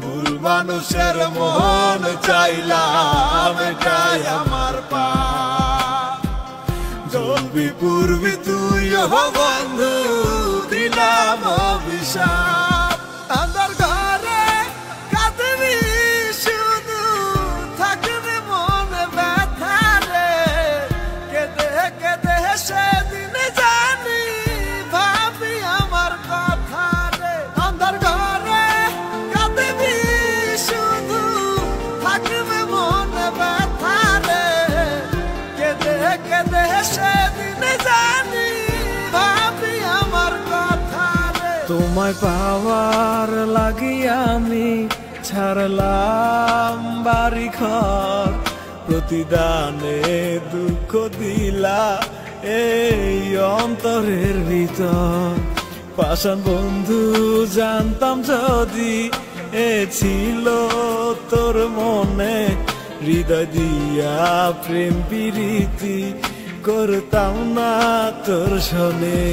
ভুল মানুষের মন চাইলাম এটাই আমার পাপ। জ্বলবি পুরবি তুই বন্ধু, দিলাম অভিশাপ। আন্ধার ঘরে কাঁদবি শুধু, থাকবে মনে ব্যথা রে। কেঁদে কেঁদে সেদিন জানি ভাবি আমার কথা রে। আন্ধার ঘরে কাঁদবি শুধু, থাকবে মনে ব্যথা রে। কেঁদে কেঁদে সেদিন জানি ভাবি আমার কথা রে। তোমায় পাওয়ার লাগিয়া আমি ছাড়লাম বাড়ি ঘর, প্রতিদানে দুঃখ দিলা এই অন্তরের ভিতর। পাষাণ বন্ধু জানতাম যদি এ ছিল তোর মনে, হৃদয় দিয়া প্রেম প্রীতি করতাম না তোর শোনে।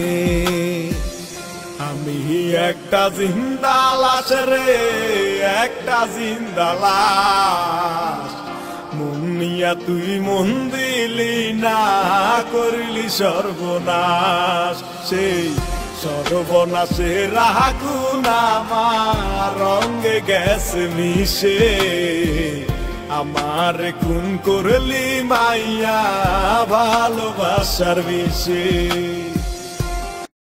আমি একটা জিন্দা লাশ রে, একটা জিন্দা লাশ। মন নিয়া তুই মন দিলি না, করলি সর্বনাশ। সেই সর্বনাশের আগুন আমার রঙে গেছে মিশে। আমার খুন করলি মাইয়া ভালোবাসার বিষে।